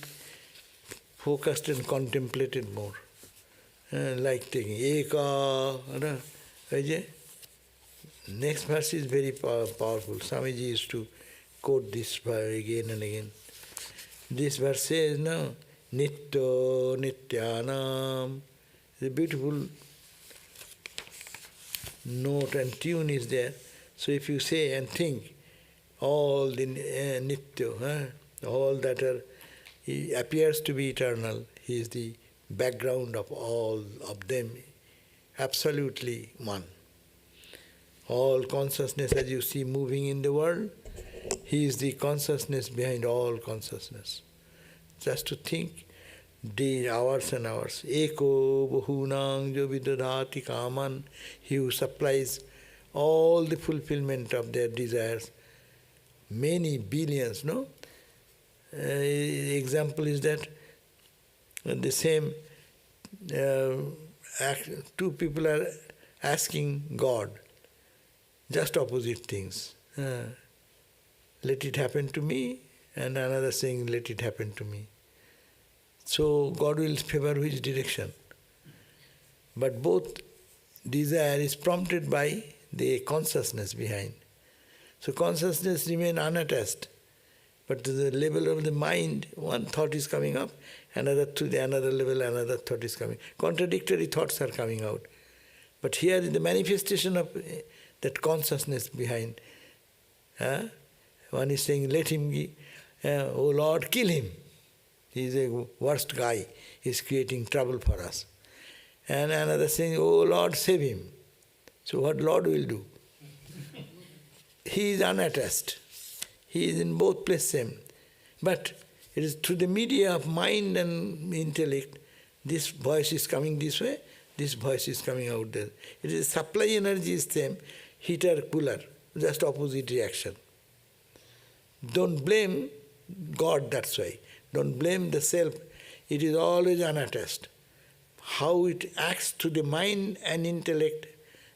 focused and contemplated more. Like taking Eka, next verse is very powerful. Swamiji used to quote this again and again. This verse says, no, Nityo Nityanam. The beautiful note and tune is there. So if you say and think, all the Nityo, all that He appears to be eternal, He is the background of all of them, absolutely one. All consciousness as you see moving in the world, He is the consciousness behind all consciousness. Just to think, days, hours and hours. Eko bahunang jo vidadhati kaman, He who supplies all the fulfillment of their desires. Many billions, no? Example is that the same two people are asking God just opposite things. Let it happen to me, and another saying, let it happen to me. So God will favor which direction? But both desire is prompted by the consciousness behind. So consciousness remains unattached. But to the level of the mind, one thought is coming up, another to the another level, another thought is coming. Contradictory thoughts are coming out. But here is the manifestation of that consciousness behind. One is saying, let him, oh Lord, kill him. He is a worst guy. He is creating trouble for us. And another saying, oh Lord, save him. So what Lord will do? He is unattached. He is in both places same. But it is through the media of mind and intellect, this voice is coming this way, this voice is coming out there. It is supply energy is same, heater, cooler, just opposite reaction. Don't blame God that's why. Don't blame the self. It is always unattached. How it acts to the mind and intellect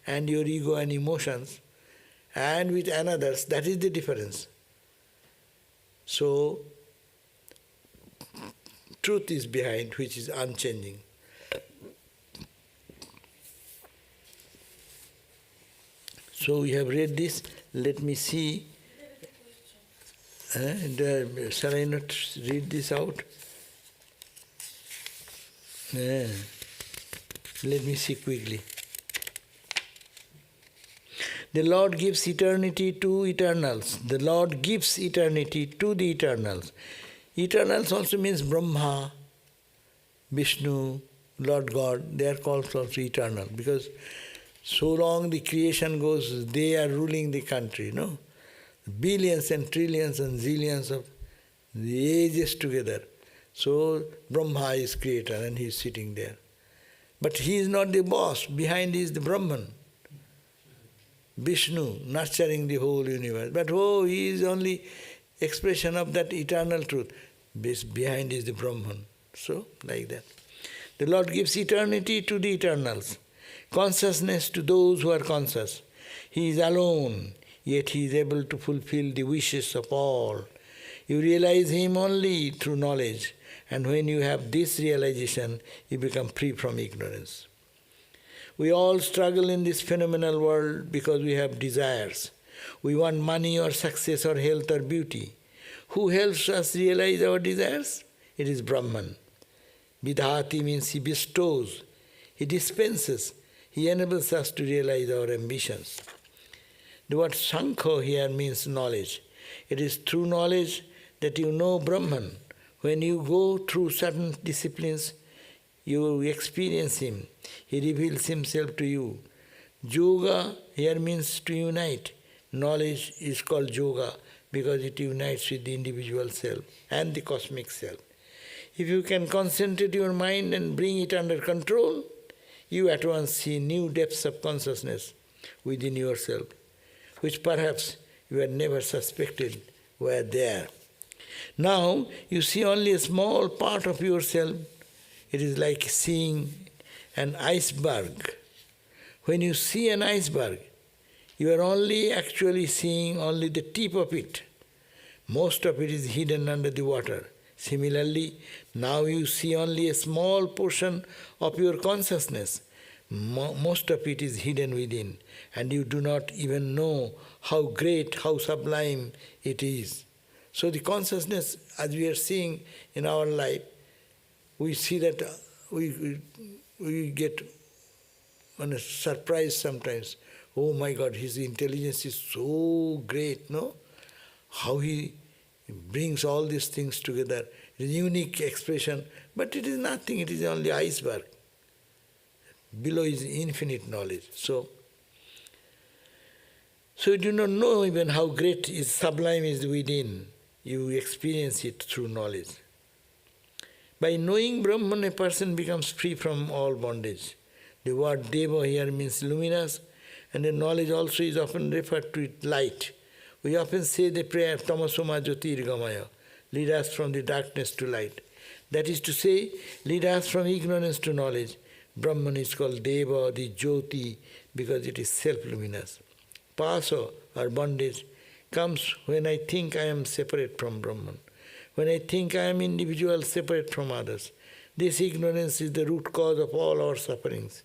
and your ego and emotions and with another's, that is the difference. So, truth is behind, which is unchanging. So we have read this. Let me see. Shall I not read this out? Let me see quickly. The Lord gives eternity to eternals. The Lord gives eternity to the eternals. Eternals also means Brahma, Vishnu, Lord God. They are called also eternal because so long the creation goes, they are ruling the country, no? Billions and trillions and zillions of the ages together. So Brahma is creator and he is sitting there. But he is not the boss. Behind is the Brahman. Vishnu, nurturing the whole universe. But he is only expression of that eternal truth. Behind is the Brahman. So, like that. The Lord gives eternity to the eternals, consciousness to those who are conscious. He is alone, yet he is able to fulfill the wishes of all. You realize him only through knowledge, and when you have this realization, you become free from ignorance. We all struggle in this phenomenal world because we have desires. We want money or success or health or beauty. Who helps us realize our desires? It is Brahman. Vidhati means he bestows, he dispenses, he enables us to realize our ambitions. The word Sankho here means knowledge. It is through knowledge that you know Brahman. When you go through certain disciplines, you experience him. He reveals himself to you. Yoga here means to unite. Knowledge is called yoga because it unites with the individual self and the cosmic self. If you can concentrate your mind and bring it under control, you at once see new depths of consciousness within yourself, which perhaps you had never suspected were there. Now you see only a small part of yourself. It is like seeing an iceberg. When you see an iceberg, you are only actually seeing only the tip of it. Most of it is hidden under the water. Similarly, now you see only a small portion of your consciousness. Most of it is hidden within, and you do not even know how great, how sublime it is. So the consciousness, as we are seeing in our life, we see that we get surprised sometimes. Oh my God, his intelligence is so great, no? How he brings all these things together. It is a unique expression, but it is nothing, it is only iceberg. Below is infinite knowledge. So you do not know even how great is sublime is within. You experience it through knowledge. By knowing Brahman, a person becomes free from all bondage. The word devā here means luminous, and the knowledge also is often referred to it light. We often say the prayer, tamasoma jyotirgamaya, lead us from the darkness to light. That is to say, lead us from ignorance to knowledge. Brahman is called devā, the jyoti, because it is self-luminous. Paśyaty, or bondage, comes when I think I am separate from Brahman, when I think I am individual separate from others. This ignorance is the root cause of all our sufferings.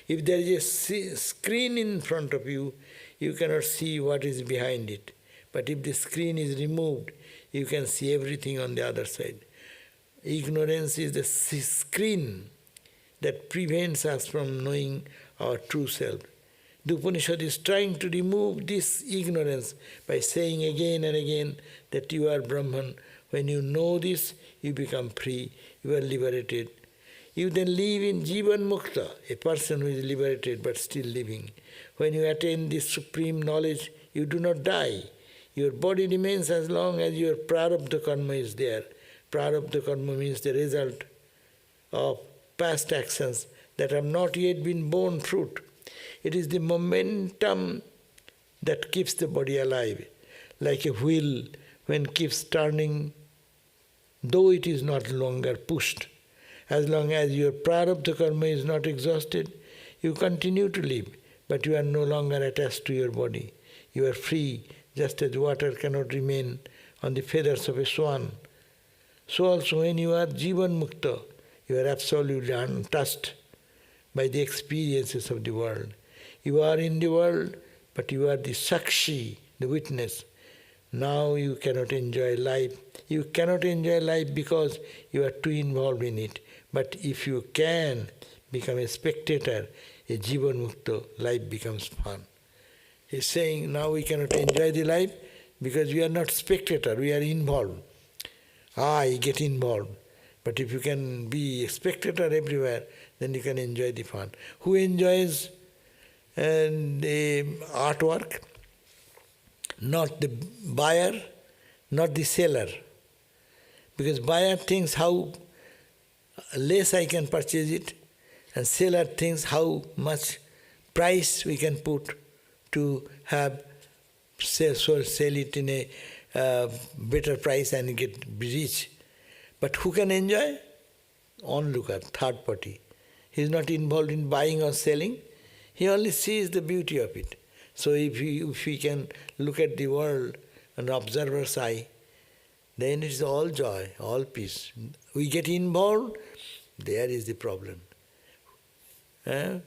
If there is a screen in front of you, you cannot see what is behind it. But if the screen is removed, you can see everything on the other side. Ignorance is the screen that prevents us from knowing our true self. The Upanishad is trying to remove this ignorance by saying again and again that you are Brahman. When you know this, you become free, you are liberated. You then live in jiva mukta, a person who is liberated but still living. When you attain this supreme knowledge, you do not die. Your body remains as long as your prarabdha karma is there. Prarabdha karma means the result of past actions that have not yet been borne fruit. It is the momentum that keeps the body alive, like a wheel when keeps turning, though it is not longer pushed. As long as your prarabdha karma is not exhausted, you continue to live, but you are no longer attached to your body. You are free, just as water cannot remain on the feathers of a swan. So also when you are jivan mukta, you are absolutely untouched by the experiences of the world. You are in the world, but you are the sakshi, the witness. Now you cannot enjoy life. You cannot enjoy life because you are too involved in it. But if you can become a spectator, a jivan mukta, life becomes fun. He's saying now we cannot enjoy the life because we are not spectator, we are involved. I get involved. But if you can be a spectator everywhere, then you can enjoy the fun. Who enjoys the artwork? Not the buyer, not the seller. Because buyer thinks how less I can purchase it, and seller thinks how much price we can put to have sell it in a better price and get rich. But who can enjoy? Onlooker, third party. He is not involved in buying or selling. He only sees the beauty of it. So if we can look at the world an observer's eye, then it is all joy, all peace. We get involved, there is the problem. In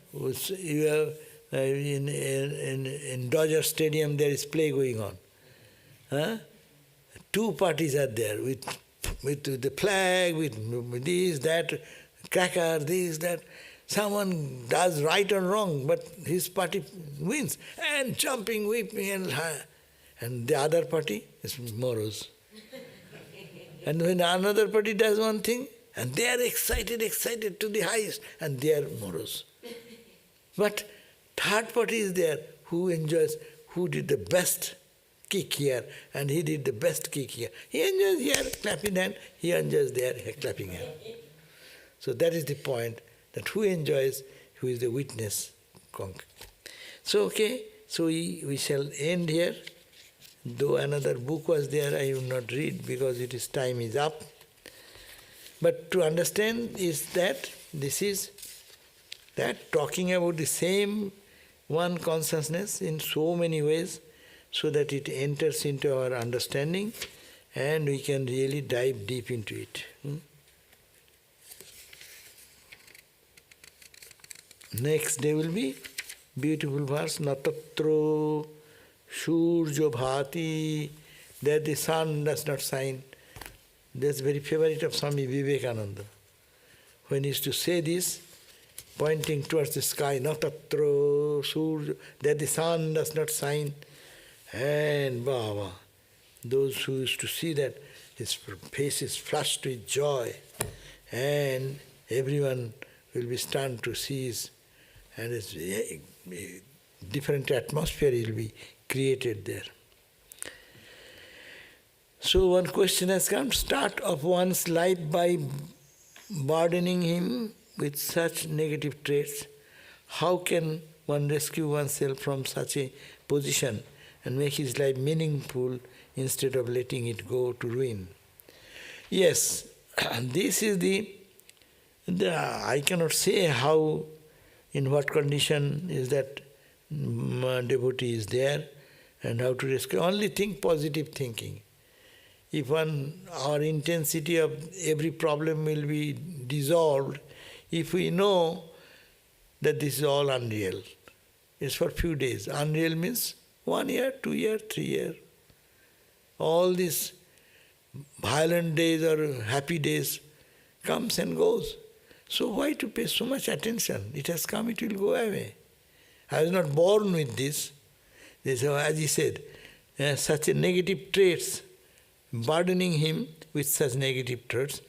Dodger Stadium there is play going on. Two parties are there with the flag, with this, that, cracker, this, that. Someone does right or wrong, but his party wins. And jumping, weeping, and the other party is morose. And when another party does one thing, and they are excited to the highest, and they are morose. But third party is there who enjoys, who did the best kick here, and he did the best kick here. He enjoys here, clapping hand, he enjoys there, clapping hand. So that is the point, that who enjoys, who is the witness. So okay, so we shall end here. Though another book was there, I will not read because time is up. But to understand is that this is that talking about the same one consciousness in so many ways, so that it enters into our understanding and we can really dive deep into it. Next day will be beautiful verse, natatro shurjo bhati, that the sun does not shine. That's very favorite of Swami Vivekananda. When he used to say this, pointing towards the sky, natatro shurjo, that the sun does not shine. And Baba, those who used to see that, his face is flushed with joy, and everyone will be stunned to see his, and a different atmosphere will be created there. So one question has come, start of one's life by burdening him with such negative traits. How can one rescue oneself from such a position and make his life meaningful instead of letting it go to ruin? Yes, this is the I cannot say how, in what condition is that devotee is there and how to rescue. Only think positive thinking. If our intensity of every problem will be dissolved, if we know that this is all unreal, it's for few days. Unreal means 1 year, 2 years, 3 years. All these violent days or happy days comes and goes. So why to pay so much attention? It has come, it will go away. I was not born with this. As he said, such a negative traits, burdening him with such negative traits.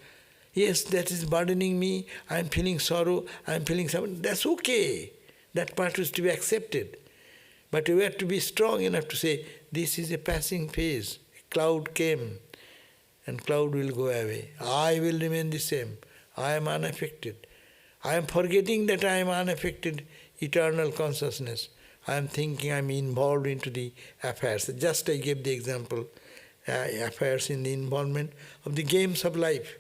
Yes, that is burdening me, I am feeling sorrow, I am feeling something. That's okay. That part is to be accepted. But we have to be strong enough to say, this is a passing phase. A cloud came, and cloud will go away. I will remain the same. I am unaffected. I am forgetting that I am unaffected, eternal consciousness. I am thinking I am involved into the affairs. Just I gave the example, affairs in the involvement of the games of life.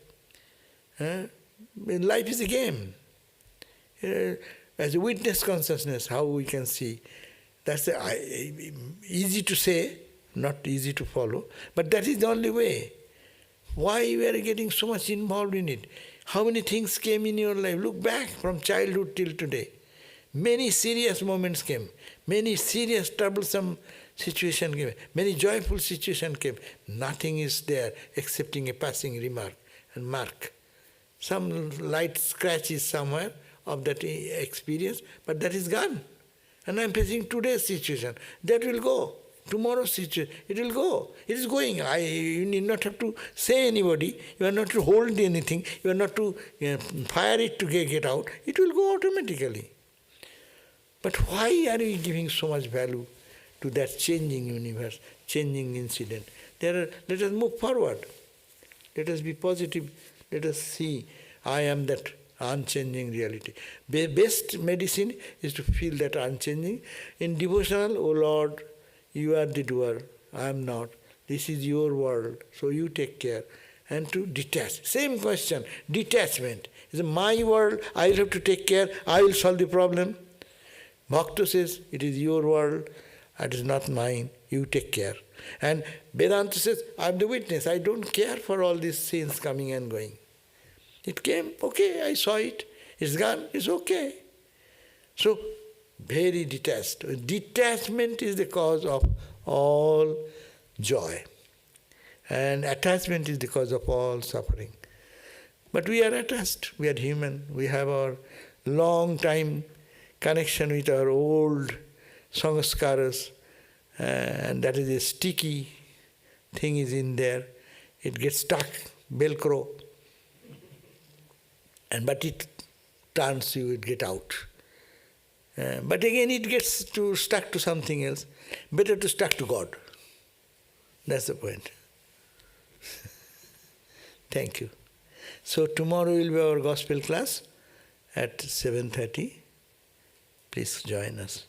Life is a game. As a witness consciousness, how we can see. That's easy to say, not easy to follow, but that is the only way. Why we are getting so much involved in it? How many things came in your life? Look back from childhood till today. Many serious moments came. Many serious troublesome situations came. Many joyful situations came. Nothing is there excepting a passing remark and mark. some light scratches somewhere of that experience, but that is gone. And I am facing today's situation. That will go. Tomorrow's situation, it will go. It is going. You need not have to say anybody. You are not to hold anything. You are not to fire it to get out. It will go automatically. But why are we giving so much value to that changing universe, changing incident? Let us move forward. Let us be positive. Let us see, I am that unchanging reality. Best medicine is to feel that unchanging. In devotional, O Lord, you are the doer, I am not. This is your world, so you take care. And to detach. Same question, detachment. Is my world, I will have to take care, I will solve the problem. Bhakta says, it is your world, it is not mine, you take care. And Vedanta says, I am the witness, I don't care for all these sins coming and going. It came, okay, I saw it, it's gone, it's okay. So, very detached. Detachment is the cause of all joy. And attachment is the cause of all suffering. But we are attached, we are human, we have our long time connection with our old samskaras, and that is a sticky thing is in there. It gets stuck, Velcro. But it turns you, it gets out. But again it gets stuck to something else. Better to stuck to God. That's the point. Thank you. So tomorrow will be our gospel class at 7:30. Please join us.